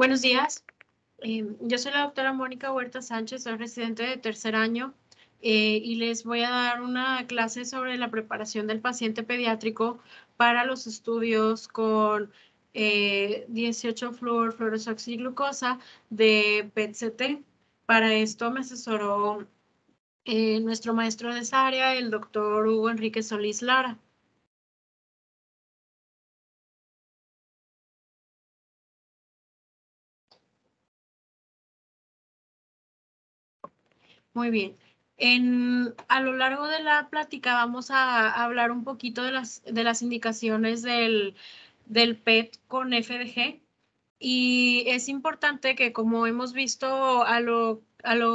Buenos días. Yo soy la doctora Mónica Huerta Sánchez, soy residente de tercer año y les voy a dar una clase sobre la preparación del paciente pediátrico para los estudios con 18-fluoroxiglucosa de PET-CT. Para esto me asesoró nuestro maestro de esa área, el doctor Hugo Enrique Solís Lara. Muy bien. A lo largo de la plática vamos a hablar un poquito de las indicaciones del PET con FDG. Y es importante que, como hemos visto a lo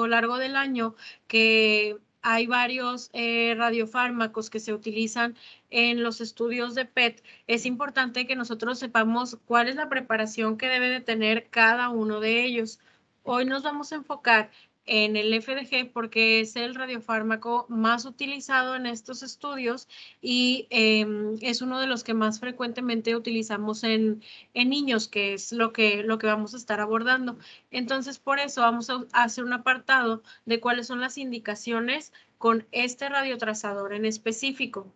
largo del año, que hay varios radiofármacos que se utilizan en los estudios de PET, es importante que nosotros sepamos cuál es la preparación que debe de tener cada uno de ellos. Hoy nos vamos a enfocar en el FDG porque es el radiofármaco más utilizado en estos estudios y es uno de los que más frecuentemente utilizamos en niños, que es lo que vamos a estar abordando. Entonces, por eso vamos a hacer un apartado de cuáles son las indicaciones con este radiotrazador en específico.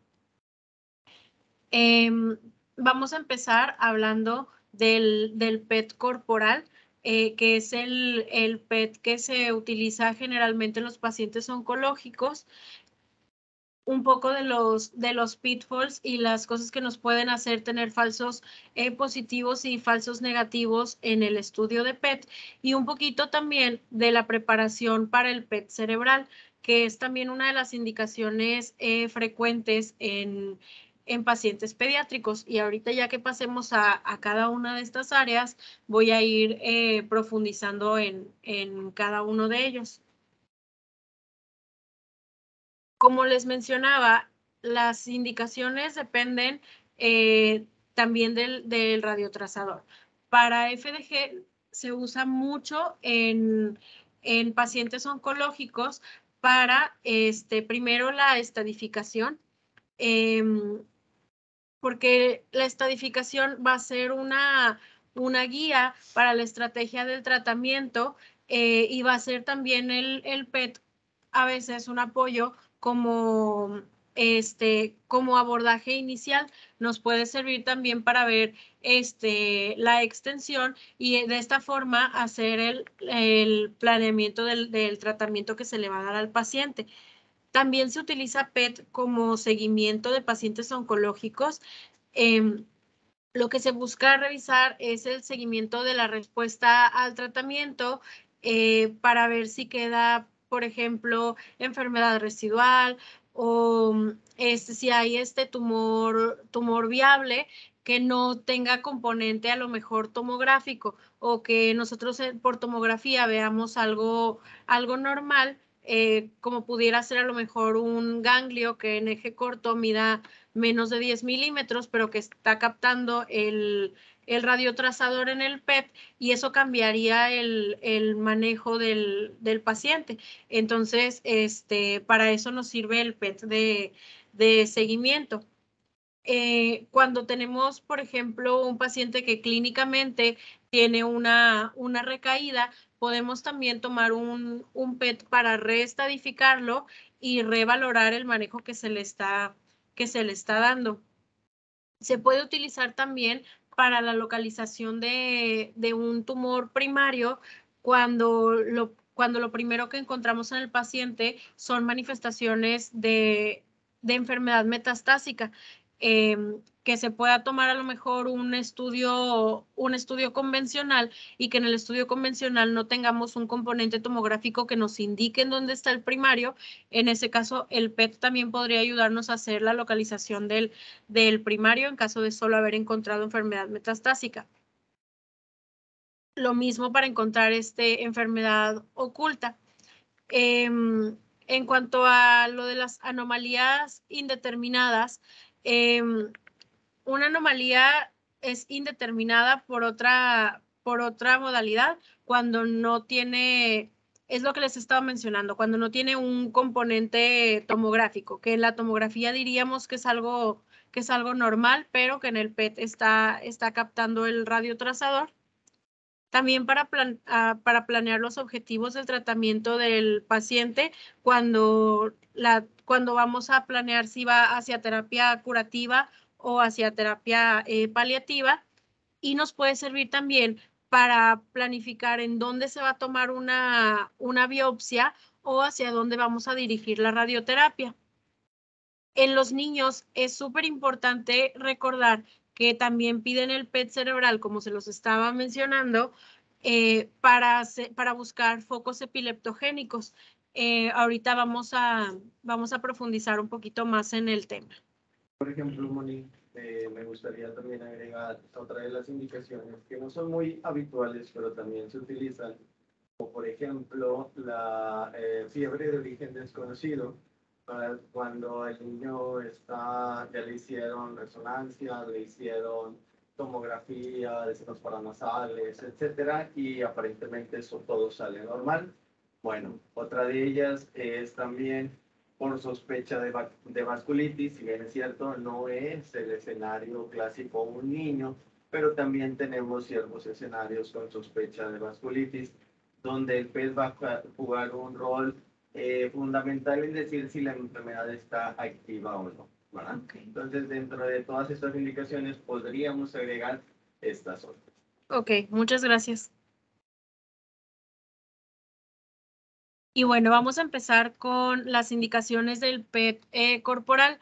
Vamos a empezar hablando del PET corporal, que es el PET que se utiliza generalmente en los pacientes oncológicos. Un poco de los pitfalls y las cosas que nos pueden hacer tener falsos positivos y falsos negativos en el estudio de PET, y un poquito también de la preparación para el PET cerebral, que es también una de las indicaciones frecuentes en pacientes pediátricos. Y ahorita, ya que pasemos a cada una de estas áreas, voy a ir profundizando en cada uno de ellos. Como les mencionaba, las indicaciones dependen también del radiotrazador. Para FDG se usa mucho en pacientes oncológicos para primero la estadificación, porque la estadificación va a ser una guía para la estrategia del tratamiento, y va a ser también el PET a veces un apoyo como abordaje inicial. Nos puede servir también para ver la extensión y de esta forma hacer el planeamiento del tratamiento que se le va a dar al paciente. También se utiliza PET como seguimiento de pacientes oncológicos. Lo que se busca revisar es el seguimiento de la respuesta al tratamiento, para ver si queda, por ejemplo, enfermedad residual o si hay tumor viable que no tenga componente a lo mejor tomográfico, o que nosotros por tomografía veamos algo normal, como pudiera ser a lo mejor un ganglio que en eje corto mida menos de 10 milímetros, pero que está captando el radiotrazador en el PET, y eso cambiaría el manejo del paciente. Entonces, para eso nos sirve el PET de seguimiento. Cuando tenemos, por ejemplo, un paciente que clínicamente tiene una recaída, podemos también tomar un PET para reestadificarlo y revalorar el manejo que se le está dando. Se puede utilizar también para la localización de un tumor primario cuando lo primero que encontramos en el paciente son manifestaciones de enfermedad metastásica, que se pueda tomar a lo mejor un estudio convencional, y que en el estudio convencional no tengamos un componente tomográfico que nos indique en dónde está el primario. En ese caso, el PET también podría ayudarnos a hacer la localización del primario en caso de solo haber encontrado enfermedad metastásica. Lo mismo para encontrar enfermedad oculta. En cuanto a lo de las anomalías indeterminadas, una anomalía es indeterminada por otra modalidad cuando no tiene, es lo que les estaba mencionando, cuando no tiene un componente tomográfico, que en la tomografía diríamos que es algo normal, pero que en el PET está captando el radiotrazador. También para planear los objetivos del tratamiento del paciente cuando vamos a planear si va hacia terapia curativa o hacia terapia paliativa. Y nos puede servir también para planificar en dónde se va a tomar una biopsia o hacia dónde vamos a dirigir la radioterapia. En los niños es súper importante recordar que también piden el PET cerebral, como se los estaba mencionando, para buscar focos epileptogénicos. Ahorita vamos a profundizar un poquito más en el tema. Por ejemplo, Moni, me gustaría también agregar otra de las indicaciones que no son muy habituales, pero también se utilizan, como por ejemplo la fiebre de origen desconocido. Cuando el niño ya le hicieron resonancia, le hicieron tomografía de senos paranasales, etcétera, y aparentemente eso todo sale normal. Bueno, otra de ellas es también por sospecha de vasculitis. Si bien es cierto, no es el escenario clásico un niño, pero también tenemos ciertos escenarios con sospecha de vasculitis, donde el PET va a jugar un rol fundamental en decir si la enfermedad está activa o no, ¿verdad? Okay. Entonces, dentro de todas estas indicaciones, podríamos agregar estas otras. Ok, muchas gracias. Y bueno, vamos a empezar con las indicaciones del PET corporal.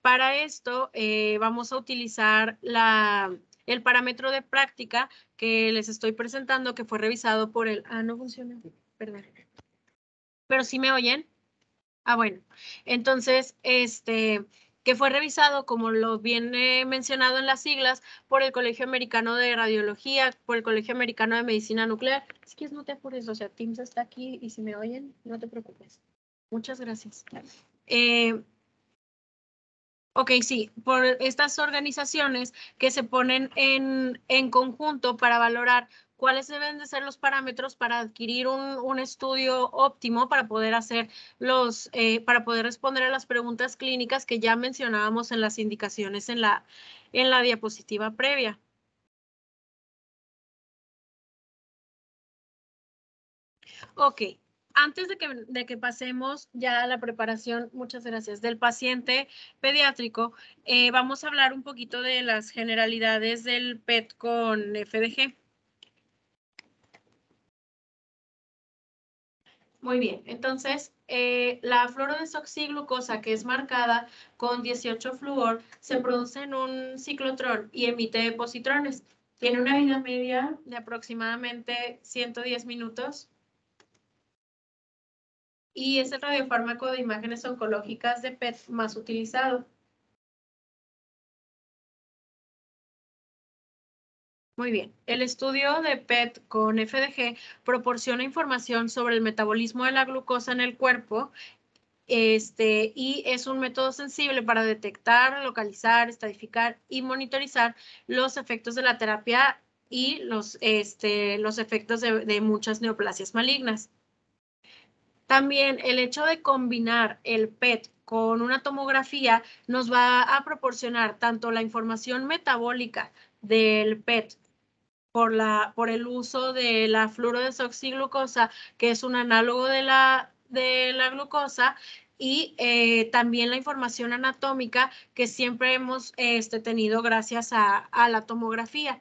Para esto vamos a utilizar el parámetro de práctica que les estoy presentando, que fue revisado por el... no funciona, perdón. ¿Pero sí me oyen? Bueno. Entonces, que fue revisado, como lo viene mencionado en las siglas, por el Colegio Americano de Radiología, por el Colegio Americano de Medicina Nuclear. Si quieres, no te apures, o sea, Teams está aquí y si me oyen, no te preocupes. Muchas gracias. Ok, sí, por estas organizaciones que se ponen en conjunto para valorar cuáles deben de ser los parámetros para adquirir un estudio óptimo para poder hacer para poder responder a las preguntas clínicas que ya mencionábamos en las indicaciones en la diapositiva previa. Ok. Antes de que pasemos ya a la preparación, muchas gracias, del paciente pediátrico, vamos a hablar un poquito de las generalidades del PET con FDG. Muy bien, entonces la fluorodesoxiglucosa, que es marcada con 18 flúor, se produce en un ciclotrón y emite positrones. Tiene una vida media de aproximadamente 110 minutos. Y es el radiofármaco de imágenes oncológicas de PET más utilizado. Muy bien. El estudio de PET con FDG proporciona información sobre el metabolismo de la glucosa en el cuerpo y es un método sensible para detectar, localizar, estadificar y monitorizar los efectos de la terapia y los efectos de muchas neoplasias malignas. También el hecho de combinar el PET con una tomografía nos va a proporcionar tanto la información metabólica del PET por el uso de la fluorodesoxiglucosa, que es un análogo de la glucosa, y también la información anatómica que siempre hemos tenido gracias a la tomografía.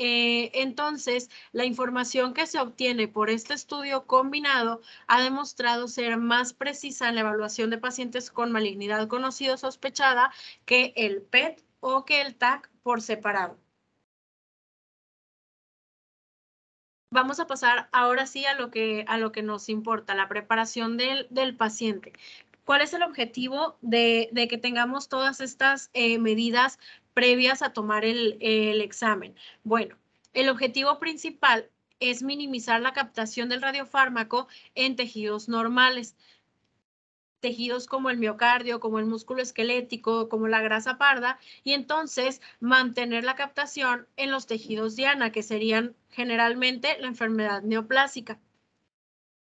Entonces, la información que se obtiene por este estudio combinado ha demostrado ser más precisa en la evaluación de pacientes con malignidad conocida o sospechada que el PET o que el TAC por separado. Vamos a pasar ahora sí a lo que nos importa, la preparación del paciente. ¿Cuál es el objetivo de que tengamos todas estas medidas previas a tomar el examen? Bueno, el objetivo principal es minimizar la captación del radiofármaco en tejidos normales. Tejidos como el miocardio, como el músculo esquelético, como la grasa parda, y entonces mantener la captación en los tejidos diana, que serían generalmente la enfermedad neoplásica.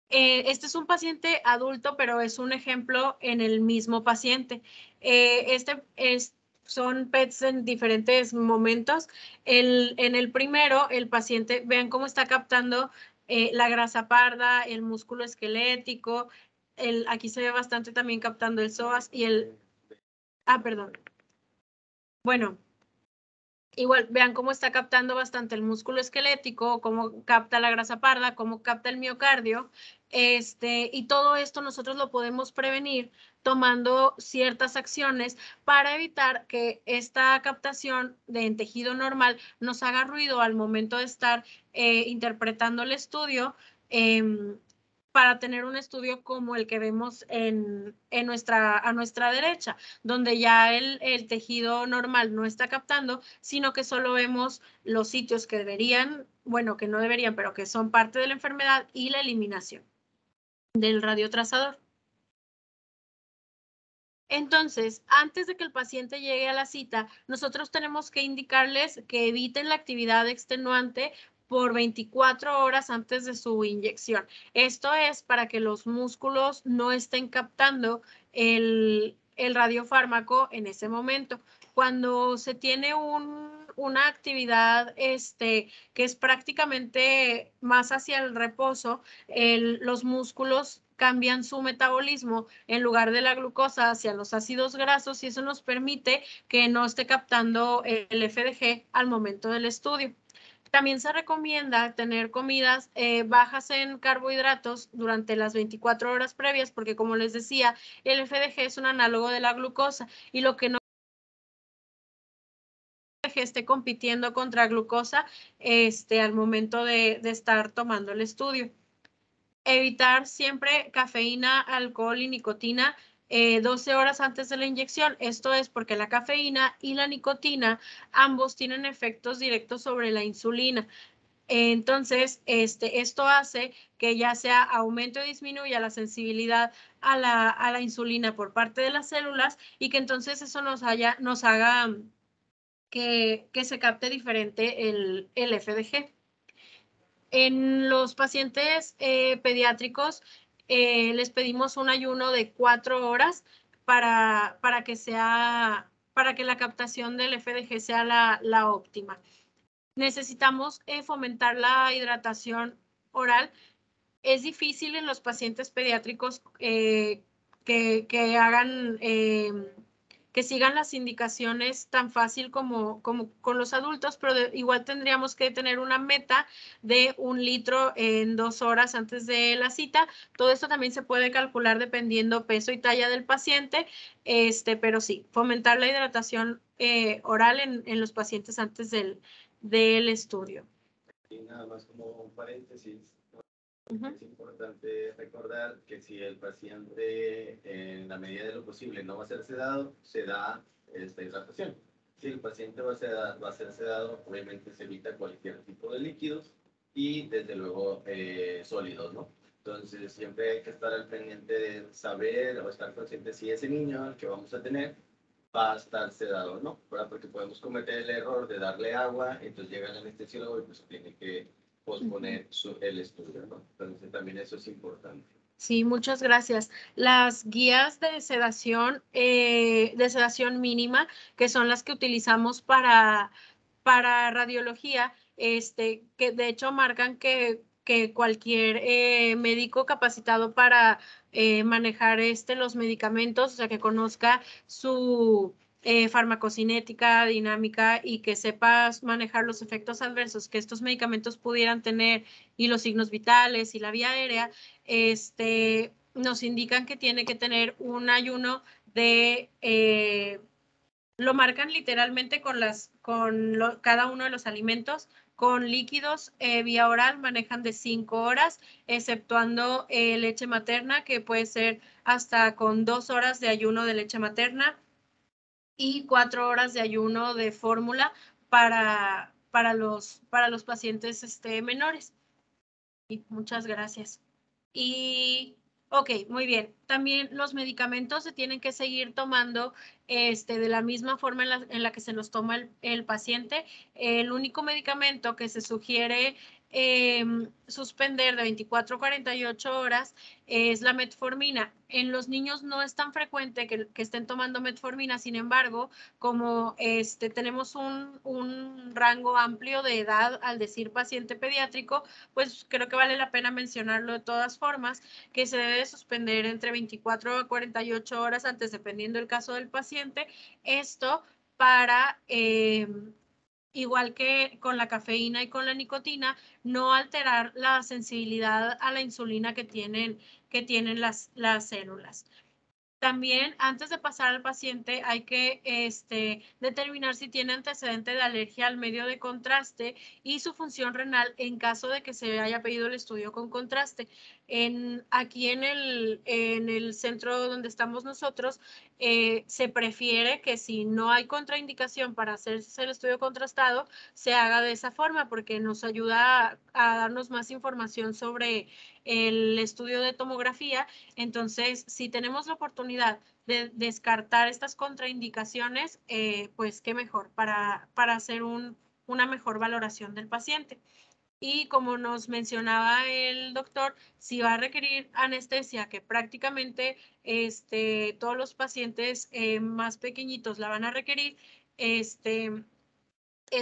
Este es un paciente adulto, pero es un ejemplo en el mismo paciente. son PETs en diferentes momentos. En el primero, el paciente, vean cómo está captando la grasa parda, el músculo esquelético, aquí se ve bastante también captando el psoas y el... Ah, perdón. Bueno, igual, vean cómo está captando bastante el músculo esquelético, cómo capta la grasa parda, cómo capta el miocardio. Y todo esto nosotros lo podemos prevenir tomando ciertas acciones para evitar que esta captación en tejido normal nos haga ruido al momento de estar interpretando el estudio. Para tener un estudio como el que vemos a nuestra derecha, donde ya el tejido normal no está captando, sino que solo vemos los sitios que deberían, bueno, que no deberían, pero que son parte de la enfermedad y la eliminación del radiotrazador. Entonces, antes de que el paciente llegue a la cita, nosotros tenemos que indicarles que eviten la actividad extenuante por 24 horas antes de su inyección. Esto es para que los músculos no estén captando el radiofármaco en ese momento. Cuando se tiene una actividad que es prácticamente más hacia el reposo, los músculos cambian su metabolismo en lugar de la glucosa hacia los ácidos grasos y eso nos permite que no esté captando el FDG al momento del estudio. También se recomienda tener comidas bajas en carbohidratos durante las 24 horas previas porque, como les decía, el FDG es un análogo de la glucosa y lo que no esté compitiendo contra glucosa al momento de estar tomando el estudio. Evitar siempre cafeína, alcohol y nicotina 12 horas antes de la inyección. Esto es porque la cafeína y la nicotina ambos tienen efectos directos sobre la insulina. Entonces, esto hace que ya sea aumente o disminuya la sensibilidad a la insulina por parte de las células y que entonces eso nos haga que se capte diferente el FDG. En los pacientes pediátricos les pedimos un ayuno de 4 horas para que la captación del FDG sea la óptima. Necesitamos fomentar la hidratación oral. Es difícil en los pacientes pediátricos que hagan que sigan las indicaciones tan fácil como con los adultos, pero igual tendríamos que tener una meta de 1 litro en 2 horas antes de la cita. Todo esto también se puede calcular dependiendo peso y talla del paciente, pero sí, fomentar la hidratación oral en los pacientes antes del estudio. Y nada más como un paréntesis, es importante recordar que si el paciente en la medida de lo posible no va a ser sedado, se da esta hidratación. Si el paciente va a ser sedado, obviamente se evita cualquier tipo de líquidos y desde luego sólidos, ¿no? Entonces siempre hay que estar al pendiente de saber o estar consciente si ese niño que vamos a tener va a estar sedado, ¿no? Porque podemos cometer el error de darle agua, entonces llega el anestesiólogo y pues tiene que posponer el estudio, ¿no? Entonces también eso es importante. Sí, muchas gracias. Las guías de sedación mínima, que son las que utilizamos para radiología, que de hecho marcan que cualquier médico capacitado para manejar los medicamentos, o sea, que conozca su farmacocinética, dinámica y que sepas manejar los efectos adversos que estos medicamentos pudieran tener y los signos vitales y la vía aérea, nos indican que tiene que tener un ayuno de lo marcan literalmente con cada uno de los alimentos. Con líquidos vía oral manejan de 5 horas, exceptuando leche materna, que puede ser hasta con 2 horas de ayuno de leche materna y 4 horas de ayuno de fórmula para los pacientes menores. Y muchas gracias. Y, ok, muy bien. También los medicamentos se tienen que seguir tomando de la misma forma en la que se los toma el paciente. El único medicamento que se sugiere suspender de 24 a 48 horas es la metformina. En los niños no es tan frecuente que estén tomando metformina, sin embargo, como tenemos un rango amplio de edad al decir paciente pediátrico, pues creo que vale la pena mencionarlo de todas formas, que se debe suspender entre 24 a 48 horas antes, dependiendo del caso del paciente. Esto para, igual que con la cafeína y con la nicotina, no alterar la sensibilidad a la insulina que tienen las células. También, antes de pasar al paciente, hay que determinar si tiene antecedente de alergia al medio de contraste y su función renal en caso de que se haya pedido el estudio con contraste. Aquí en el centro donde estamos nosotros, se prefiere que si no hay contraindicación para hacerse el estudio contrastado, se haga de esa forma porque nos ayuda a darnos más información sobre el estudio de tomografía. Entonces, si tenemos la oportunidad de descartar estas contraindicaciones, pues qué mejor para hacer una mejor valoración del paciente. Y como nos mencionaba el doctor, si va a requerir anestesia, que prácticamente todos los pacientes más pequeñitos la van a requerir, es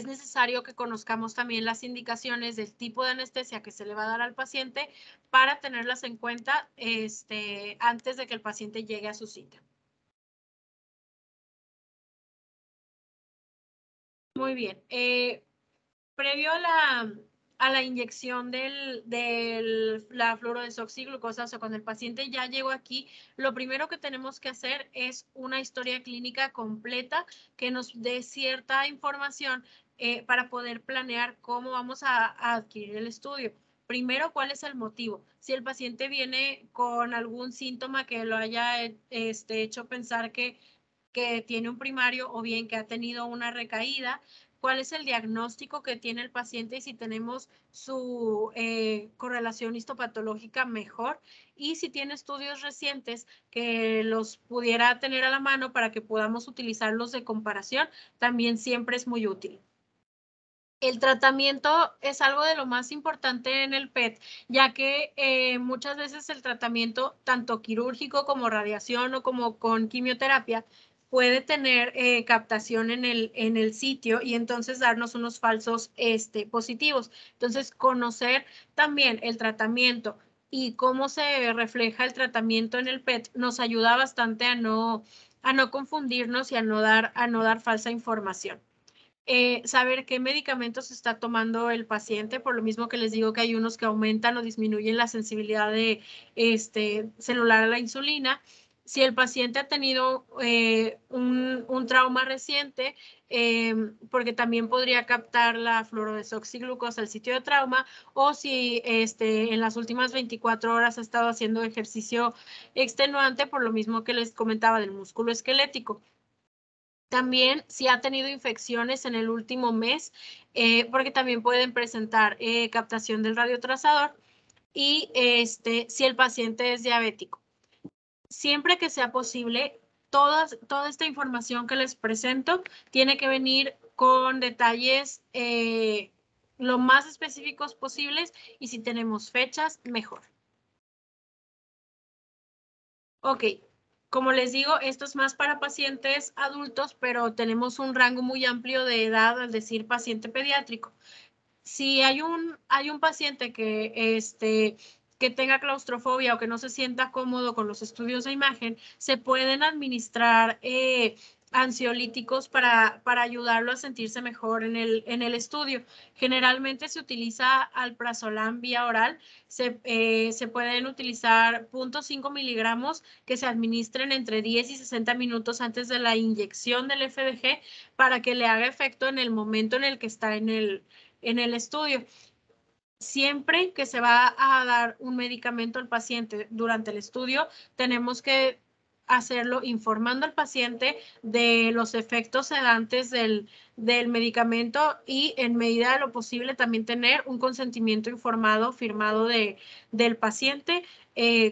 necesario que conozcamos también las indicaciones del tipo de anestesia que se le va a dar al paciente para tenerlas en cuenta antes de que el paciente llegue a su cita. Muy bien. Previo a la inyección de la fluorodesoxiglucosa, o sea, cuando el paciente ya llegó aquí, lo primero que tenemos que hacer es una historia clínica completa que nos dé cierta información para poder planear cómo vamos a adquirir el estudio. Primero, ¿cuál es el motivo? Si el paciente viene con algún síntoma que lo haya hecho pensar que tiene un primario o bien que ha tenido una recaída, cuál es el diagnóstico que tiene el paciente y si tenemos su correlación histopatológica mejor, y si tiene estudios recientes que los pudiera tener a la mano para que podamos utilizarlos de comparación, también siempre es muy útil. El tratamiento es algo de lo más importante en el PET, ya que muchas veces el tratamiento, tanto quirúrgico como radiación o como con quimioterapia, puede tener captación en el sitio y entonces darnos unos falsos positivos. Entonces, conocer también el tratamiento y cómo se refleja el tratamiento en el PET nos ayuda bastante a no confundirnos y a no dar falsa información. Saber qué medicamentos está tomando el paciente, por lo mismo que les digo que hay unos que aumentan o disminuyen la sensibilidad de celular a la insulina. Si el paciente ha tenido un trauma reciente, porque también podría captar la fluorodesoxiglucosa al sitio de trauma, o si en las últimas 24 horas ha estado haciendo ejercicio extenuante, por lo mismo que les comentaba del músculo esquelético. También si ha tenido infecciones en el último mes, porque también pueden presentar captación del radiotrazador, y si el paciente es diabético. Siempre que sea posible, toda esta información que les presento tiene que venir con detalles lo más específicos posibles, y si tenemos fechas, mejor. Ok. Como les digo, esto es más para pacientes adultos, pero tenemos un rango muy amplio de edad al decir paciente pediátrico. Si hay un paciente que tenga claustrofobia o que no se sienta cómodo con los estudios de imagen, se pueden administrar ansiolíticos para ayudarlo a sentirse mejor en el estudio. Generalmente se utiliza alprazolam vía oral. Se pueden utilizar 0.5 miligramos que se administren entre 10 y 60 minutos antes de la inyección del FDG para que le haga efecto en el momento en el que está en el estudio. Siempre que se va a dar un medicamento al paciente durante el estudio, tenemos que hacerlo informando al paciente de los efectos sedantes del medicamento, y en medida de lo posible también tener un consentimiento informado firmado del paciente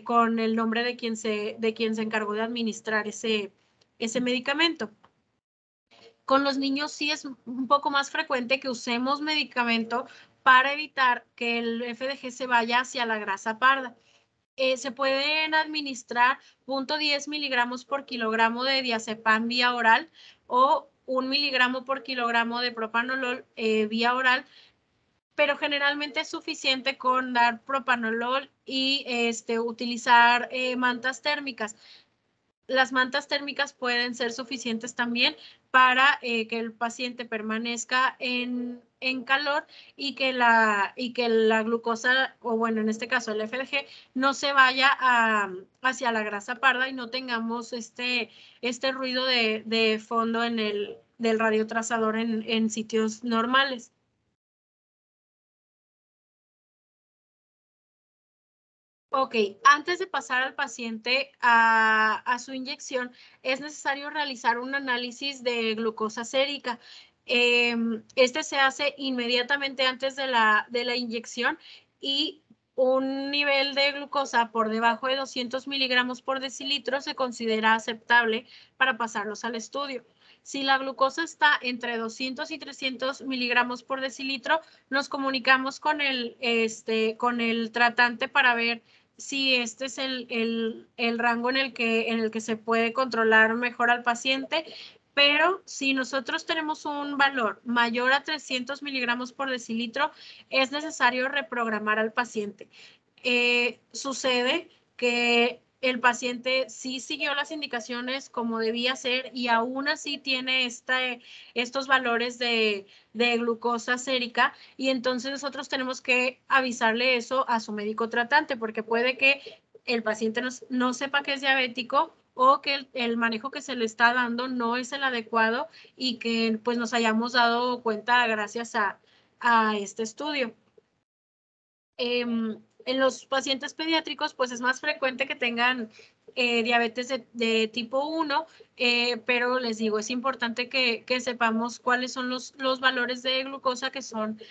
con el nombre de quien se encargó de administrar ese medicamento. Con los niños sí es un poco más frecuente que usemos medicamento para evitar que el FDG se vaya hacia la grasa parda. Se pueden administrar 0.10 miligramos por kilogramo de diazepam vía oral o 1 miligramo por kilogramo de propanolol vía oral, pero generalmente es suficiente con dar propanolol y utilizar mantas térmicas. Las mantas térmicas pueden ser suficientes también para que el paciente permanezca en calor y que la glucosa, o bueno, en este caso el FDG, no se vaya hacia la grasa parda y no tengamos este ruido de fondo del radiotrazador en sitios normales. Ok, antes de pasar al paciente a su inyección, es necesario realizar un análisis de glucosa sérica. Este se hace inmediatamente antes de la inyección y un nivel de glucosa por debajo de 200 miligramos por decilitro se considera aceptable para pasarlos al estudio. Si la glucosa está entre 200 y 300 miligramos por decilitro, nos comunicamos con el tratante para ver si este es el rango en el que se puede controlar mejor al paciente, pero si nosotros tenemos un valor mayor a 300 miligramos por decilitro, es necesario reprogramar al paciente. Sucede que el paciente sí siguió las indicaciones como debía ser y aún así tiene estos valores de glucosa sérica y entonces nosotros tenemos que avisarle eso a su médico tratante porque puede que el paciente no sepa que es diabético o que el manejo que se le está dando no es el adecuado y que pues nos hayamos dado cuenta gracias a este estudio. En los pacientes pediátricos, pues es más frecuente que tengan diabetes de tipo 1, pero les digo, es importante que sepamos cuáles son los valores de glucosa que son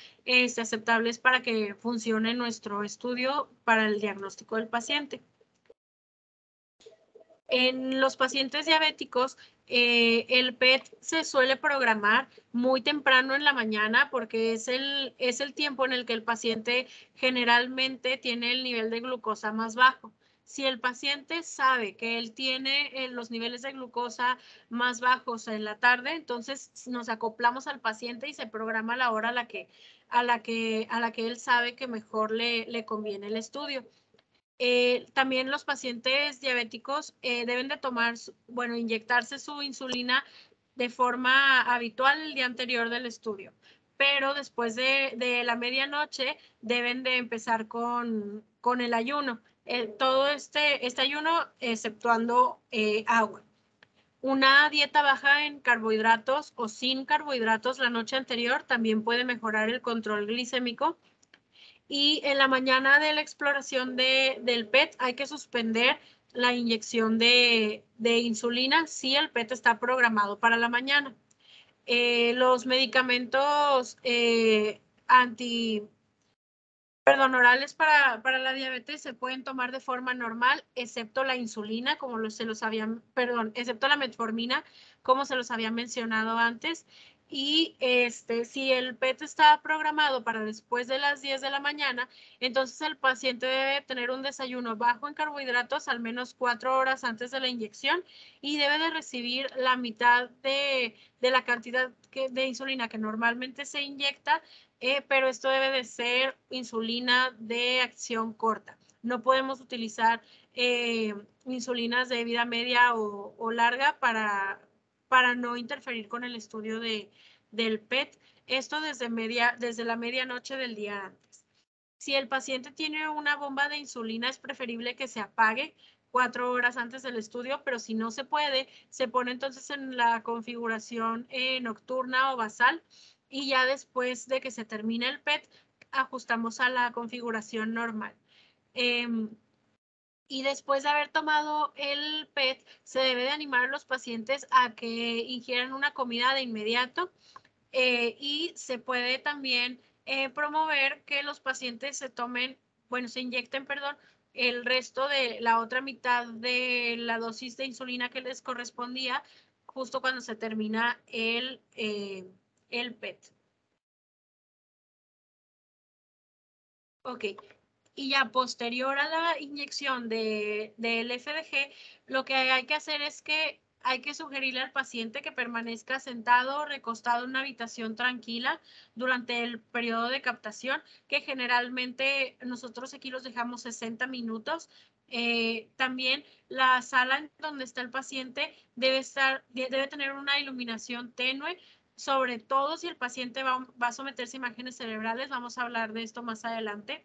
aceptables para que funcione nuestro estudio para el diagnóstico del paciente. En los pacientes diabéticos, el PET se suele programar muy temprano en la mañana porque es el tiempo en el que el paciente generalmente tiene el nivel de glucosa más bajo. Si el paciente sabe que él tiene los niveles de glucosa más bajos en la tarde, entonces nos acoplamos al paciente y se programa la hora a la que él sabe que mejor le conviene el estudio. También los pacientes diabéticos deben de inyectarse su insulina de forma habitual el día anterior del estudio, pero después de la medianoche deben de empezar con el ayuno. Todo este ayuno exceptuando agua. Una dieta baja en carbohidratos o sin carbohidratos la noche anterior también puede mejorar el control glicémico. Y en la mañana de la exploración del PET hay que suspender la inyección de insulina si el PET está programado para la mañana. Los medicamentos orales para la diabetes se pueden tomar de forma normal, excepto la insulina, excepto la metformina, como se los había mencionado antes. Y si el PET está programado para después de las 10 de la mañana, entonces el paciente debe tener un desayuno bajo en carbohidratos al menos 4 horas antes de la inyección y debe de recibir la mitad de la cantidad de insulina que normalmente se inyecta, pero esto debe de ser insulina de acción corta. No podemos utilizar insulinas de vida media o larga para no interferir con el estudio del PET. Esto desde la medianoche del día antes. Si el paciente tiene una bomba de insulina, es preferible que se apague 4 horas antes del estudio, pero si no se puede, se pone entonces en la configuración nocturna o basal y ya después de que se termine el PET, ajustamos a la configuración normal. Y después de haber tomado el PET, se debe de animar a los pacientes a que ingieran una comida de inmediato y se puede también promover que los pacientes se inyecten, el resto de la otra mitad de la dosis de insulina que les correspondía justo cuando se termina el PET. Ok. Y ya posterior a la inyección del FDG, lo que hay que hacer es que hay que sugerirle al paciente que permanezca sentado o recostado en una habitación tranquila durante el periodo de captación, que generalmente nosotros aquí los dejamos 60 minutos. También la sala en donde está el paciente debe tener una iluminación tenue, sobre todo si el paciente va a someterse a imágenes cerebrales. Vamos a hablar de esto más adelante.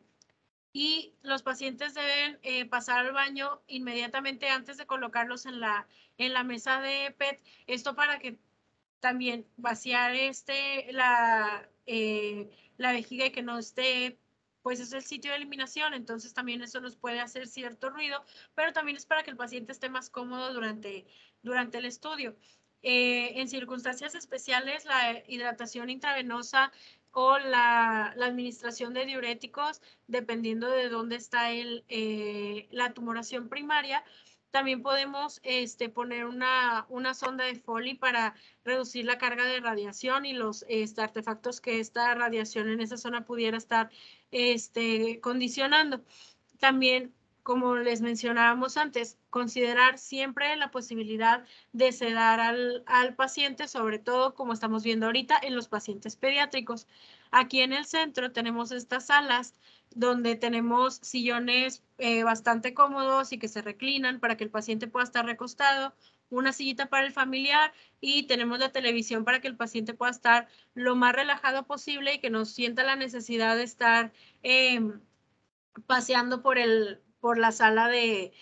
Y los pacientes deben pasar al baño inmediatamente antes de colocarlos en la mesa de PET. Esto para que también vaciar la vejiga y que no esté, pues es el sitio de eliminación, entonces también eso nos puede hacer cierto ruido, pero también es para que el paciente esté más cómodo durante el estudio. En circunstancias especiales, la hidratación intravenosa o la administración de diuréticos, dependiendo de dónde está la tumoración primaria. También podemos poner una sonda de Foley para reducir la carga de radiación y los artefactos que esta radiación en esa zona pudiera estar condicionando. También, como les mencionábamos antes, considerar siempre la posibilidad de sedar al paciente, sobre todo como estamos viendo ahorita en los pacientes pediátricos. Aquí en el centro tenemos estas salas donde tenemos sillones bastante cómodos y que se reclinan para que el paciente pueda estar recostado, una sillita para el familiar y tenemos la televisión para que el paciente pueda estar lo más relajado posible y que no sienta la necesidad de estar paseando por la sala de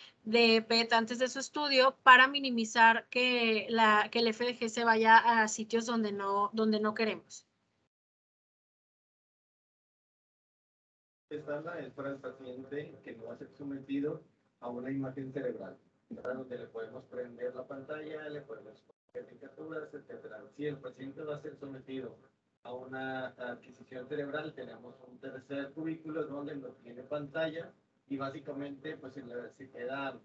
PET antes de su estudio para minimizar que el FDG se vaya a sitios donde no queremos. Esta es para el paciente que no va a ser sometido a una imagen cerebral, ¿verdad? Donde le podemos prender la pantalla, le podemos poner caricaturas, etc. Si el paciente va a ser sometido a una adquisición cerebral, tenemos un tercer cubículo donde no tiene pantalla y básicamente pues se queda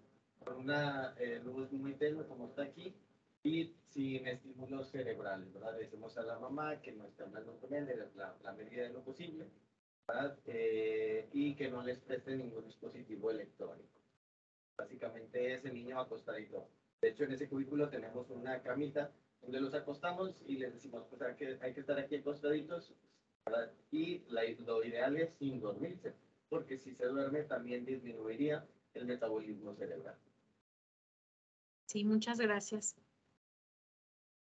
con una luz muy tenue como está aquí y sin estímulos cerebrales, ¿verdad? Decimos a la mamá que no está hablando con él en la medida de lo posible, y que no les preste ningún dispositivo electrónico. Básicamente ese niño acostadito. De hecho, en ese cubículo tenemos una camita donde los acostamos y les decimos pues, hay que estar aquí acostaditos, ¿verdad? Y lo ideal es sin dormirse, porque si se duerme también disminuiría el metabolismo cerebral. Sí, muchas gracias.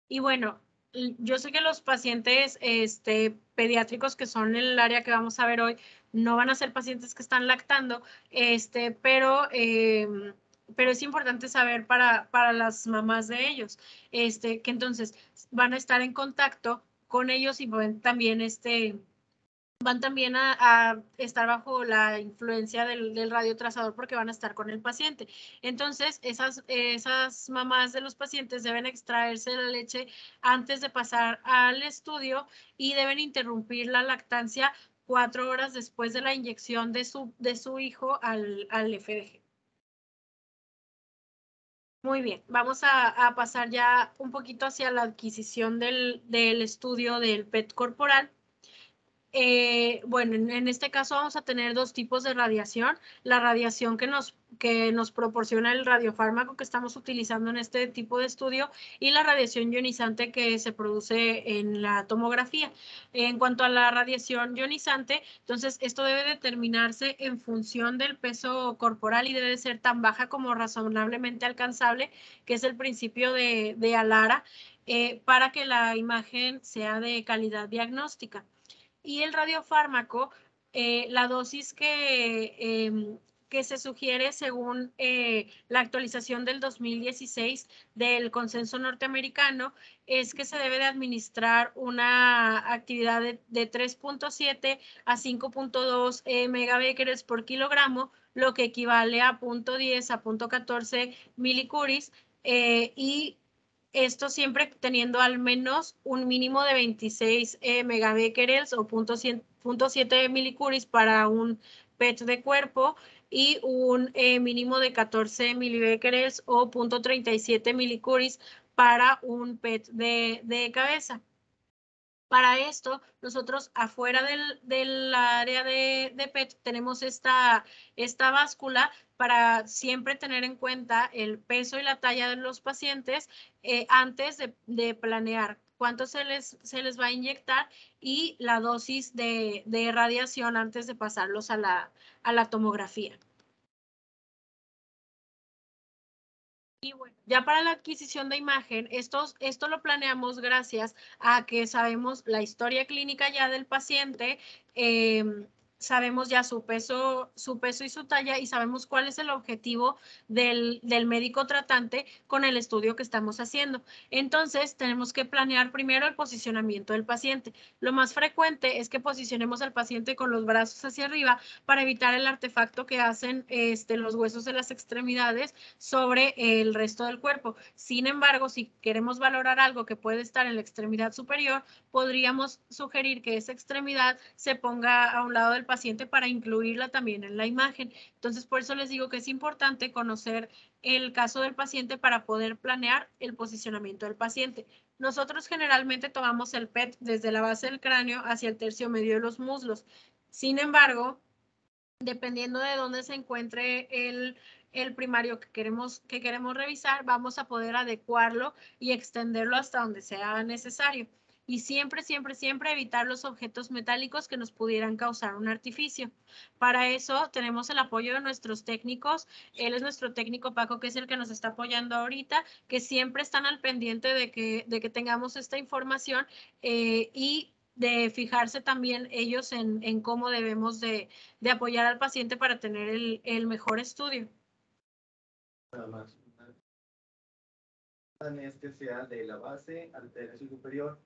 Y bueno, yo sé que los pacientes pediátricos que son el área que vamos a ver hoy no van a ser pacientes que están lactando, pero es importante saber para las mamás de ellos, que entonces van a estar en contacto con ellos y también van también a estar bajo la influencia del radiotrazador porque van a estar con el paciente. Entonces, esas mamás de los pacientes deben extraerse la leche antes de pasar al estudio y deben interrumpir la lactancia 4 horas después de la inyección de su hijo al FDG. Muy bien, vamos a pasar ya un poquito hacia la adquisición del estudio del PET corporal. Bueno, en este caso vamos a tener dos tipos de radiación. La radiación que nos proporciona el radiofármaco que estamos utilizando en este tipo de estudio y la radiación ionizante que se produce en la tomografía. En cuanto a la radiación ionizante, entonces esto debe determinarse en función del peso corporal y debe ser tan baja como razonablemente alcanzable, que es el principio de Alara, para que la imagen sea de calidad diagnóstica. Y el radiofármaco, la dosis que se sugiere según la actualización del 2016 del consenso norteamericano es que se debe de administrar una actividad de 3.7 a 5.2 megabecquerels por kilogramo, lo que equivale a 0.10 a 0.14 milicuris, y esto siempre teniendo al menos un mínimo de 26 megabecquerels o 0.7 milicuris para un PET de cuerpo y un mínimo de 14 milibecquerels o 0.37 milicuris para un PET de cabeza. Para esto, nosotros afuera del área de PET tenemos esta báscula para siempre tener en cuenta el peso y la talla de los pacientes antes de planear cuánto se les va a inyectar y la dosis de radiación antes de pasarlos a la tomografía. Y bueno, ya para la adquisición de imagen, esto lo planeamos gracias a que sabemos la historia clínica ya del paciente, sabemos ya su peso y su talla y sabemos cuál es el objetivo del médico tratante con el estudio que estamos haciendo. Entonces, tenemos que planear primero el posicionamiento del paciente. Lo más frecuente es que posicionemos al paciente con los brazos hacia arriba para evitar el artefacto que hacen los huesos de las extremidades sobre el resto del cuerpo. Sin embargo, si queremos valorar algo que puede estar en la extremidad superior, podríamos sugerir que esa extremidad se ponga a un lado del paciente para incluirla también en la imagen. Entonces, por eso les digo que es importante conocer el caso del paciente para poder planear el posicionamiento del paciente. Nosotros generalmente tomamos el PET desde la base del cráneo hacia el tercio medio de los muslos. Sin embargo, dependiendo de dónde se encuentre el primario que queremos revisar, vamos a poder adecuarlo y extenderlo hasta donde sea necesario. Y siempre, siempre, siempre evitar los objetos metálicos que nos pudieran causar un artificio. Para eso tenemos el apoyo de nuestros técnicos. Él es nuestro técnico Paco, que es el que nos está apoyando ahorita, que siempre están al pendiente de que tengamos esta información y de fijarse también ellos en cómo debemos de apoyar al paciente para tener el mejor estudio. Nada más. Es que sea de la base al tercio superior,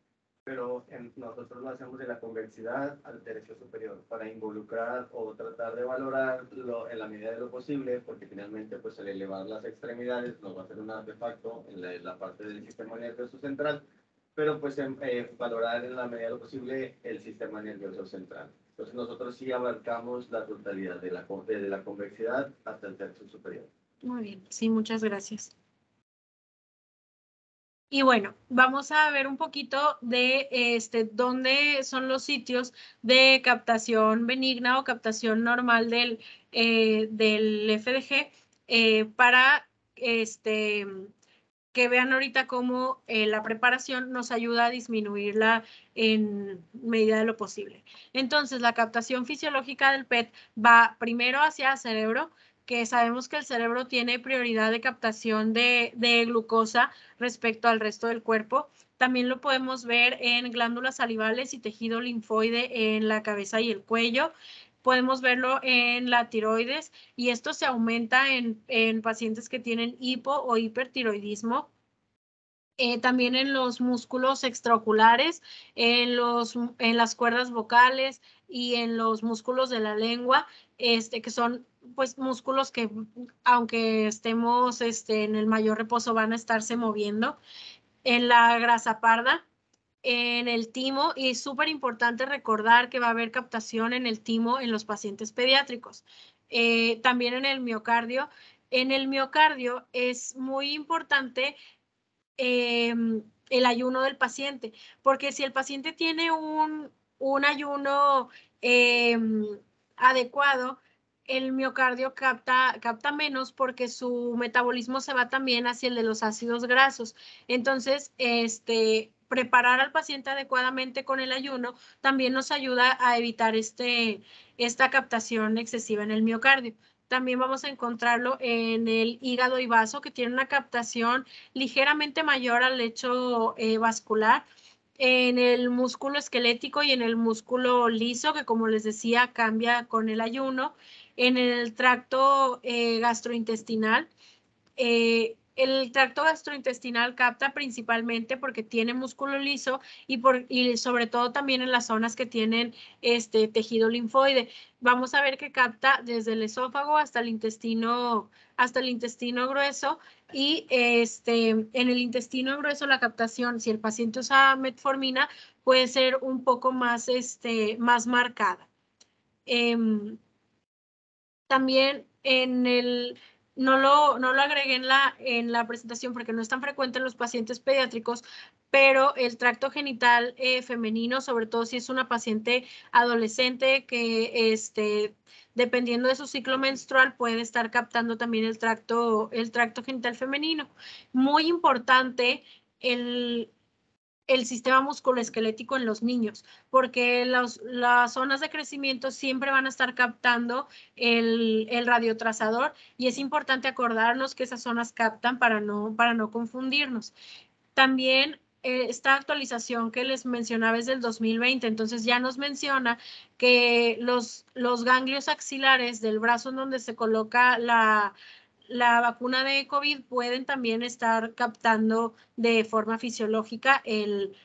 pero nosotros lo hacemos de la convexidad al tercio superior para involucrar o tratar de valorarlo en la medida de lo posible, porque finalmente pues el elevar las extremidades nos va a hacer un artefacto en la parte del sistema nervioso central, pero pues valorar en la medida de lo posible el sistema nervioso central. Entonces nosotros sí abarcamos la totalidad desde la convexidad hasta el tercio superior. Muy bien, sí, muchas gracias. Y bueno, vamos a ver un poquito de dónde son los sitios de captación benigna o captación normal del FDG para que vean ahorita cómo la preparación nos ayuda a disminuirla en medida de lo posible. Entonces, la captación fisiológica del PET va primero hacia el cerebro, que sabemos que el cerebro tiene prioridad de captación de glucosa respecto al resto del cuerpo. También lo podemos ver en glándulas salivales y tejido linfoide en la cabeza y el cuello. Podemos verlo en la tiroides y esto se aumenta en pacientes que tienen hipo o hipertiroidismo. También en los músculos extraoculares, en las cuerdas vocales y en los músculos de la lengua, que son pues músculos que aunque estemos en el mayor reposo van a estarse moviendo. En la grasa parda, en el timo, y es súper importante recordar que va a haber captación en el timo en los pacientes pediátricos. También en el miocardio. En el miocardio es muy importante el ayuno del paciente, porque si el paciente tiene un ayuno adecuado, el miocardio capta menos porque su metabolismo se va también hacia el de los ácidos grasos. Entonces, preparar al paciente adecuadamente con el ayuno también nos ayuda a evitar esta captación excesiva en el miocardio. También vamos a encontrarlo en el hígado y vaso, que tiene una captación ligeramente mayor al lecho vascular, en el músculo esquelético y en el músculo liso, que como les decía, cambia con el ayuno, en el tracto gastrointestinal. El tracto gastrointestinal capta principalmente porque tiene músculo liso y sobre todo también en las zonas que tienen tejido linfoide. Vamos a ver que capta desde el esófago hasta el intestino grueso y en el intestino grueso la captación, si el paciente usa metformina, puede ser un poco más, más marcada. También en no lo agregué en la presentación porque no es tan frecuente en los pacientes pediátricos, pero el tracto genital femenino, sobre todo si es una paciente adolescente que dependiendo de su ciclo menstrual puede estar captando también el tracto genital femenino. Muy importante el sistema musculoesquelético en los niños, porque las zonas de crecimiento siempre van a estar captando el radiotrazador y es importante acordarnos que esas zonas captan para no confundirnos. También esta actualización que les mencionaba es del 2020, entonces ya nos menciona que los ganglios axilares del brazo en donde se coloca la vacuna de COVID pueden también estar captando de forma fisiológica el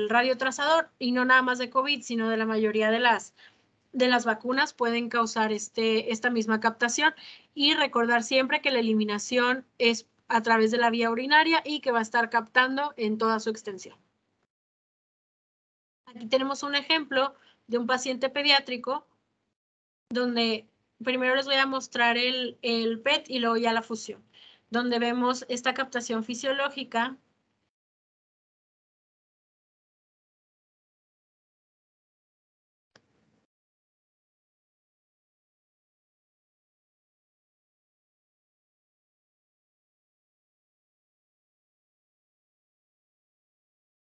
radiotrazador y no nada más de COVID, sino de la mayoría de las vacunas pueden causar esta misma captación y recordar siempre que la eliminación es a través de la vía urinaria y que va a estar captando en toda su extensión. Aquí tenemos un ejemplo de un paciente pediátrico donde primero les voy a mostrar el PET y luego ya la fusión, donde vemos esta captación fisiológica.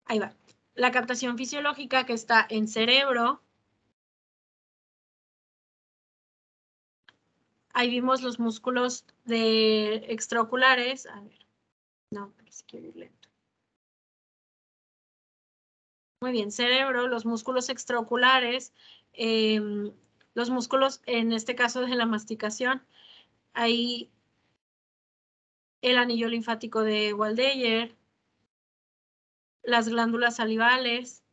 Ahí va. La captación fisiológica que está en cerebro. Ahí vimos los músculos extraoculares. A ver, no, parece que ir lento. Muy bien, cerebro, los músculos extraoculares, los músculos, en este caso de la masticación. Ahí el anillo linfático de Waldeyer, las glándulas salivales,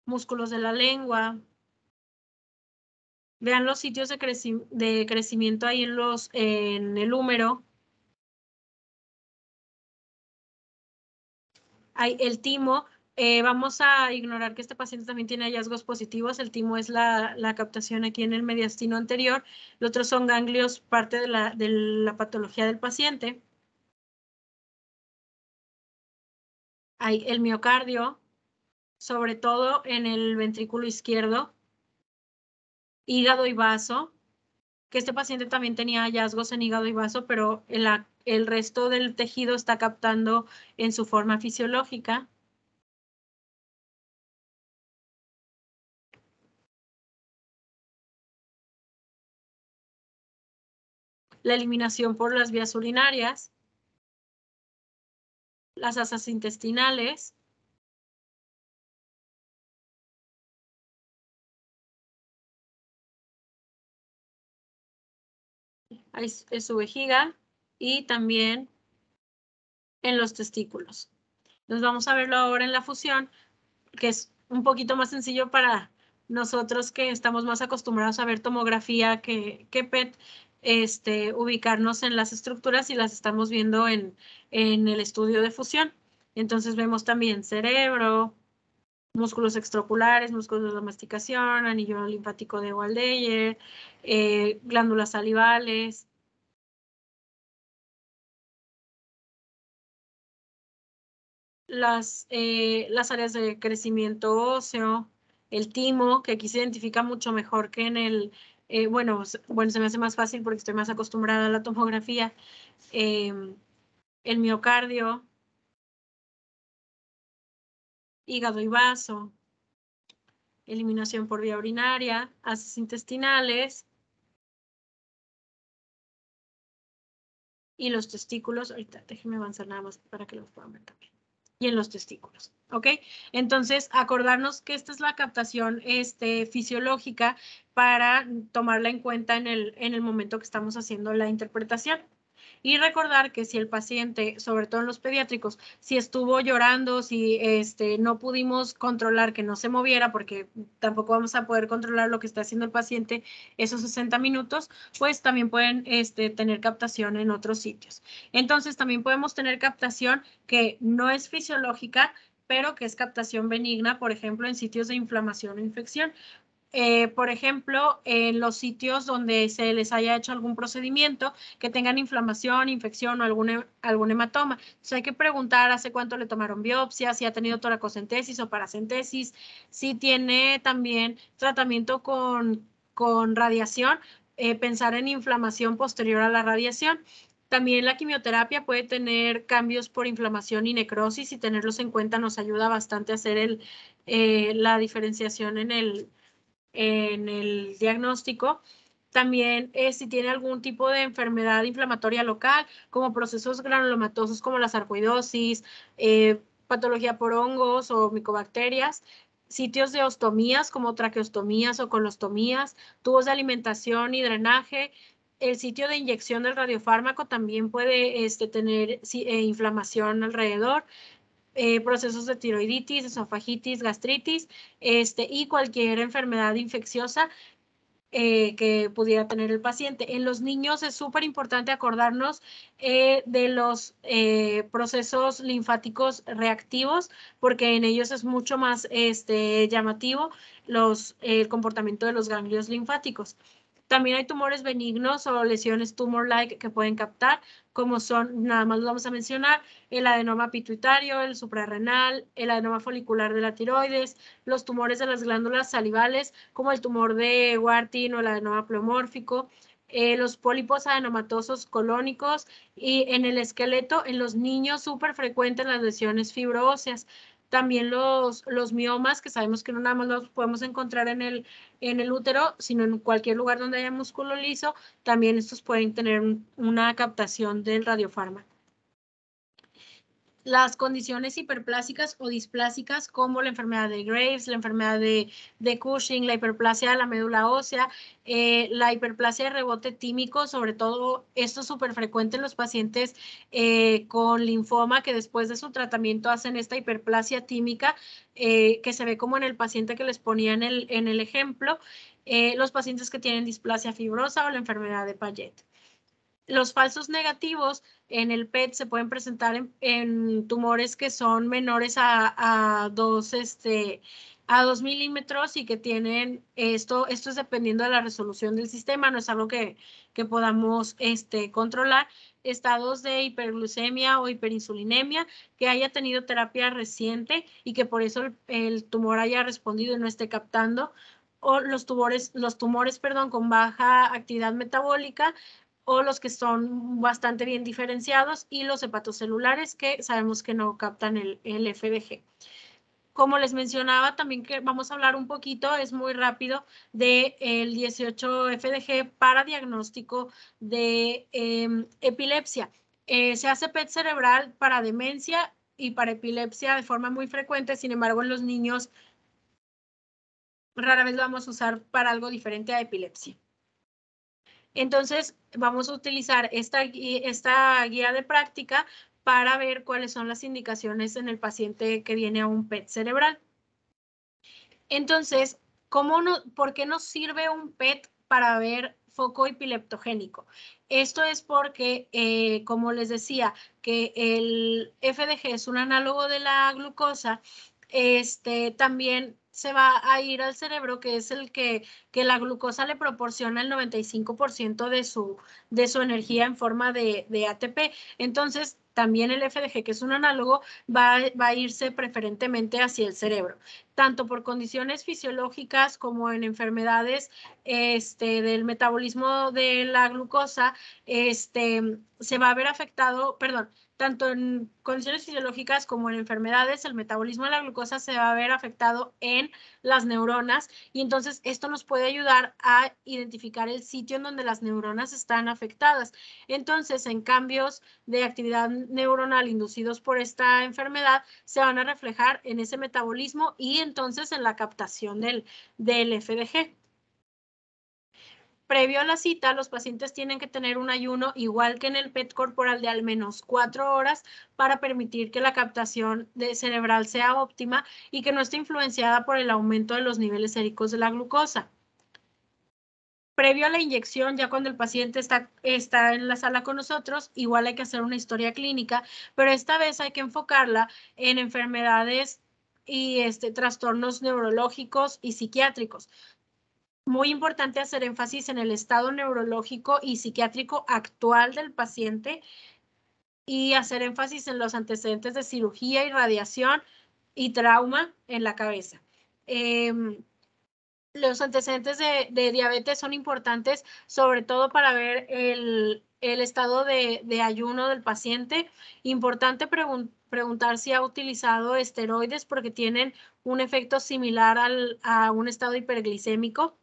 músculos de la lengua. Vean los sitios de crecimiento ahí en el húmero. Hay el timo. Vamos a ignorar que este paciente también tiene hallazgos positivos. El timo es la captación aquí en el mediastino anterior. Los otros son ganglios, parte de la patología del paciente. Hay el miocardio, sobre todo en el ventrículo izquierdo. Hígado y vaso, que este paciente también tenía hallazgos en hígado y vaso, pero el resto del tejido está captando en su forma fisiológica. La eliminación por las vías urinarias, las asas intestinales, es su vejiga y también en los testículos. Nos vamos a verlo ahora en la fusión, que es un poquito más sencillo para nosotros que estamos más acostumbrados a ver tomografía que PET, ubicarnos en las estructuras y las estamos viendo en el estudio de fusión. Entonces vemos también cerebro, músculos extraoculares, músculos de la masticación, anillo linfático de Waldeyer, glándulas salivales. Las áreas de crecimiento óseo, el timo, que aquí se identifica mucho mejor que en el, bueno, se me hace más fácil porque estoy más acostumbrada a la tomografía, el miocardio, hígado y vaso, eliminación por vía urinaria, asas intestinales y los testículos. Ahorita déjenme avanzar nada más para que los puedan ver también. Y en los testículos, ¿ok? Entonces, acordarnos que esta es la captación fisiológica para tomarla en cuenta en el momento que estamos haciendo la interpretación. Y recordar que si el paciente, sobre todo en los pediátricos, si estuvo llorando, si no pudimos controlar que no se moviera, porque tampoco vamos a poder controlar lo que está haciendo el paciente esos 60 minutos, pues también pueden tener captación en otros sitios. Entonces, también podemos tener captación que no es fisiológica, pero que es captación benigna, por ejemplo, en sitios de inflamación o infección. por ejemplo, en los sitios donde se les haya hecho algún procedimiento, que tengan inflamación, infección o algún hematoma. Entonces hay que preguntar hace cuánto le tomaron biopsia, si ha tenido toracocentesis o paracentesis, si tiene también tratamiento con radiación, pensar en inflamación posterior a la radiación. También la quimioterapia puede tener cambios por inflamación y necrosis, y tenerlos en cuenta nos ayuda bastante a hacer la diferenciación en el diagnóstico. También si tiene algún tipo de enfermedad inflamatoria local, como procesos granulomatosos como la sarcoidosis, patología por hongos o micobacterias, sitios de ostomías como traqueostomías o colostomías, tubos de alimentación y drenaje. El sitio de inyección del radiofármaco también puede tener inflamación alrededor. Procesos de tiroiditis, esofagitis, gastritis, y cualquier enfermedad infecciosa que pudiera tener el paciente. En los niños es súper importante acordarnos de los procesos linfáticos reactivos, porque en ellos es mucho más llamativo el comportamiento de los ganglios linfáticos. También hay tumores benignos o lesiones tumor-like que pueden captar, como son, nada más los vamos a mencionar, el adenoma pituitario, el suprarrenal, el adenoma folicular de la tiroides, los tumores de las glándulas salivales, como el tumor de Warthin o el adenoma pleomórfico, los pólipos adenomatosos colónicos, y en el esqueleto, en los niños, súper frecuentes las lesiones fibroóseas. También los miomas, que sabemos que no nada más los podemos encontrar en el útero, sino en cualquier lugar donde haya músculo liso, también estos pueden tener una captación del radiofármaco. Las condiciones hiperplásicas o displásicas, como la enfermedad de Graves, la enfermedad de Cushing, la hiperplasia de la médula ósea, la hiperplasia de rebote tímico, sobre todo esto es súper frecuente en los pacientes con linfoma, que después de su tratamiento hacen esta hiperplasia tímica, que se ve como en el paciente que les ponía en el ejemplo, los pacientes que tienen displasia fibrosa o la enfermedad de Payet. Los falsos negativos en el PET se pueden presentar en tumores que son menores a 2 milímetros y que tienen esto es dependiendo de la resolución del sistema, no es algo que podamos controlar. Estados de hiperglucemia o hiperinsulinemia, que haya tenido terapia reciente y que por eso el tumor haya respondido y no esté captando, o los tumores con baja actividad metabólica, o los que son bastante bien diferenciados, y los hepatocelulares, que sabemos que no captan el FDG. Como les mencionaba, también que vamos a hablar un poquito, es muy rápido, del 18-FDG para diagnóstico de epilepsia. Se hace PET cerebral para demencia y para epilepsia de forma muy frecuente, sin embargo, en los niños rara vez lo vamos a usar para algo diferente a epilepsia. Entonces, vamos a utilizar esta guía de práctica para ver cuáles son las indicaciones en el paciente que viene a un PET cerebral. Entonces, ¿por qué nos sirve un PET para ver foco epileptogénico? Esto es porque, como les decía, que el FDG es un análogo de la glucosa, también se va a ir al cerebro, que es el que la glucosa le proporciona el 95% de su energía en forma de ATP. Entonces, también el FDG, que es un análogo, va a irse preferentemente hacia el cerebro, tanto por condiciones fisiológicas como en enfermedades del metabolismo de la glucosa, se va a ver afectado, tanto en condiciones fisiológicas como en enfermedades, el metabolismo de la glucosa se va a ver afectado en las neuronas, y entonces esto nos puede ayudar a identificar el sitio en donde las neuronas están afectadas. Entonces, en cambios de actividad neuronal inducidos por esta enfermedad, se van a reflejar en ese metabolismo y entonces en la captación del FDG. Previo a la cita, los pacientes tienen que tener un ayuno, igual que en el PET corporal, de al menos 4 horas para permitir que la captación cerebral sea óptima y que no esté influenciada por el aumento de los niveles séricos de la glucosa. Previo a la inyección, ya cuando el paciente está en la sala con nosotros, igual hay que hacer una historia clínica, pero esta vez hay que enfocarla en enfermedades y trastornos neurológicos y psiquiátricos. Muy importante hacer énfasis en el estado neurológico y psiquiátrico actual del paciente y hacer énfasis en los antecedentes de cirugía y radiación y trauma en la cabeza. Los antecedentes de diabetes son importantes, sobre todo para ver el estado de ayuno del paciente. Importante preguntar si ha utilizado esteroides porque tienen un efecto similar a un estado hiperglicémico.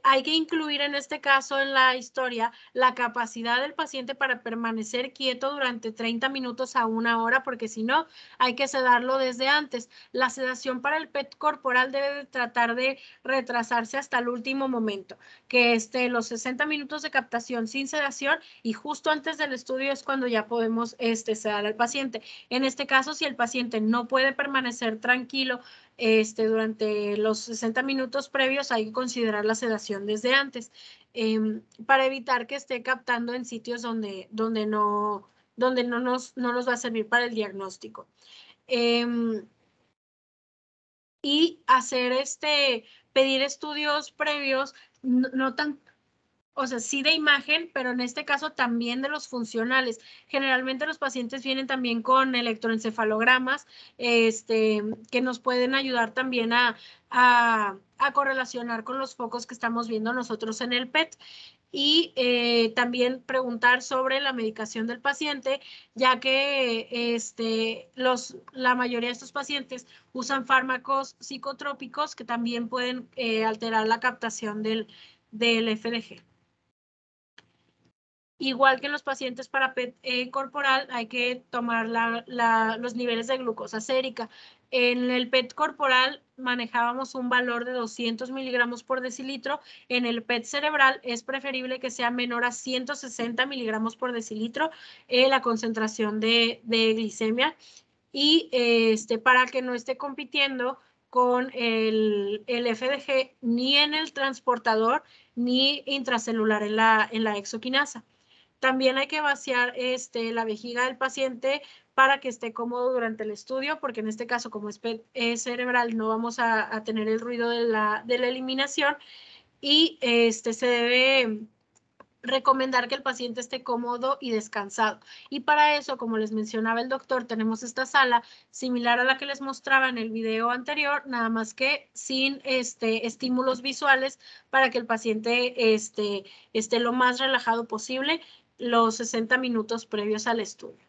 Hay que incluir en este caso en la historia la capacidad del paciente para permanecer quieto durante 30 minutos a 1 hora, porque si no, hay que sedarlo desde antes. La sedación para el PET corporal debe tratar de retrasarse hasta el último momento, que los 60 minutos de captación sin sedación y justo antes del estudio es cuando ya podemos sedar al paciente. En este caso, si el paciente no puede permanecer tranquilo durante los 60 minutos previos, hay que considerar la sedación desde antes para evitar que esté captando en sitios donde no nos va a servir para el diagnóstico. Y hacer pedir estudios previos, no tan, o sea, sí de imagen, pero en este caso también de los funcionales. Generalmente los pacientes vienen también con electroencefalogramas, que nos pueden ayudar también a correlacionar con los focos que estamos viendo nosotros en el PET. Y también preguntar sobre la medicación del paciente, ya que la mayoría de estos pacientes usan fármacos psicotrópicos que también pueden alterar la captación del FDG. Igual que en los pacientes para PET corporal, hay que tomar los niveles de glucosa sérica. En el PET corporal manejábamos un valor de 200 miligramos por decilitro. En el PET cerebral es preferible que sea menor a 160 miligramos por decilitro la concentración de glicemia. Y para que no esté compitiendo con el FDG ni en el transportador ni intracelular en la exoquinasa. También hay que vaciar la vejiga del paciente para que esté cómodo durante el estudio, porque en este caso, como es cerebral, no vamos a tener el ruido de la eliminación y se debe recomendar que el paciente esté cómodo y descansado. Y para eso, como les mencionaba el doctor, tenemos esta sala similar a la que les mostraba en el video anterior, nada más que sin estímulos visuales para que el paciente esté lo más relajado posible los 60 minutos previos al estudio.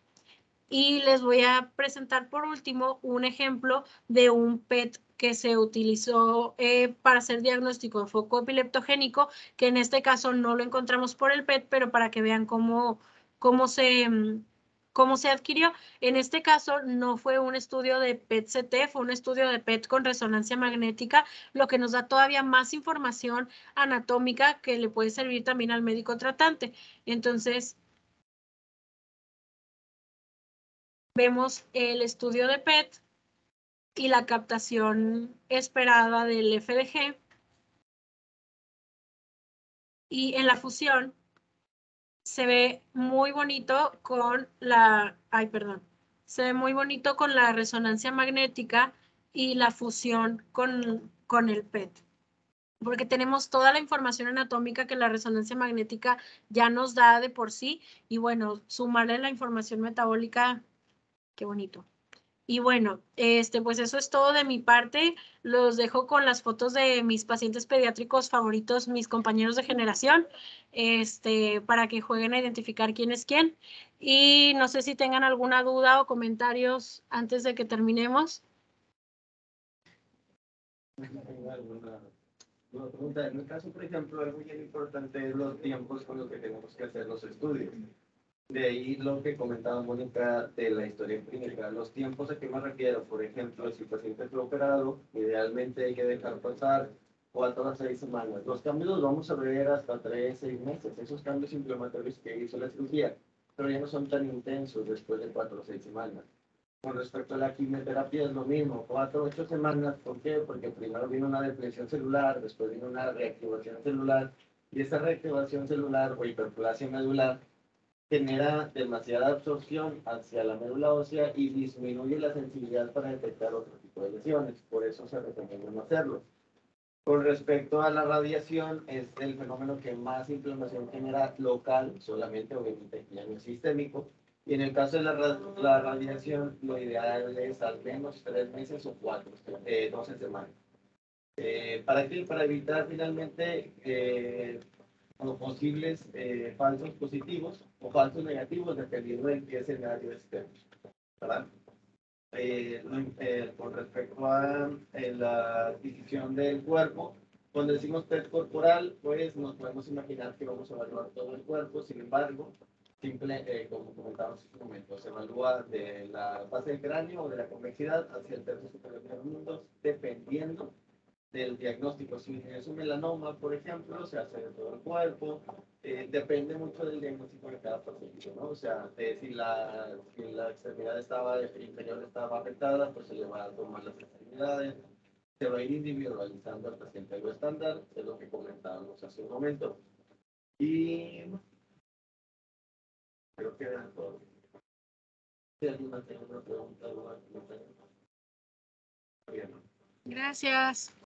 Y les voy a presentar por último un ejemplo de un PET que se utilizó para hacer diagnóstico de foco epileptogénico, que en este caso no lo encontramos por el PET, pero para que vean cómo se adquirió. En este caso no fue un estudio de PET-CT, fue un estudio de PET con resonancia magnética, lo que nos da todavía más información anatómica que le puede servir también al médico tratante. Entonces, vemos el estudio de PET y la captación esperada del FDG. Y en la fusión se ve muy bonito con se ve muy bonito con la resonancia magnética y la fusión con el PET. Porque tenemos toda la información anatómica que la resonancia magnética ya nos da de por sí. Y bueno, sumarle la información metabólica, qué bonito. Y bueno, pues eso es todo de mi parte. Los dejo con las fotos de mis pacientes pediátricos favoritos, mis compañeros de generación, para que jueguen a identificar quién es quién. Y no sé si tengan alguna duda o comentarios antes de que terminemos. Una pregunta. En mi caso, por ejemplo, algo bien importante es los tiempos con los que tenemos que hacer los estudios. De ahí lo que comentaba Mónica de la historia clínica. Los tiempos a qué me refiero, por ejemplo, si el paciente fue operado, idealmente hay que dejar pasar 4 a 6 semanas. Los cambios los vamos a ver hasta 3, 6 meses. Esos cambios inflamatorios que hizo la cirugía, pero ya no son tan intensos después de 4 o 6 semanas. Con respecto a la quimioterapia es lo mismo, 4 o 8 semanas. ¿Por qué? Porque primero vino una depresión celular, después vino una reactivación celular, y esta reactivación celular o hiperplasia medular genera demasiada absorción hacia la médula ósea y disminuye la sensibilidad para detectar otro tipo de lesiones. Por eso se recomienda no hacerlo. Con respecto a la radiación, es el fenómeno que más inflamación genera local, solamente, obviamente ya no es sistémico. Y en el caso de la radiación, lo ideal es al menos 3 meses o 4, 12 semanas. ¿Para qué? Para evitar finalmente los posibles falsos positivos o falsos negativos, dependiendo de qué escenario estemos, ¿verdad? Con respecto a la adquisición del cuerpo, cuando decimos PET corporal, pues nos podemos imaginar que vamos a evaluar todo el cuerpo. Sin embargo, como comentamos en su momento, se evalúa de la base del cráneo o de la convexidad hacia el tercio superior de los mundos, dependiendo del diagnóstico. Si es un melanoma, por ejemplo, se hace de todo el cuerpo. Depende mucho del diagnóstico de cada paciente, ¿no? O sea, si la extremidad inferior estaba afectada, pues se le va a tomar las extremidades. Se va a ir individualizando al paciente. Lo estándar es lo que comentábamos hace un momento. Y creo que era todo. Si alguien más tiene una pregunta, alguna comentario. Bien. Gracias.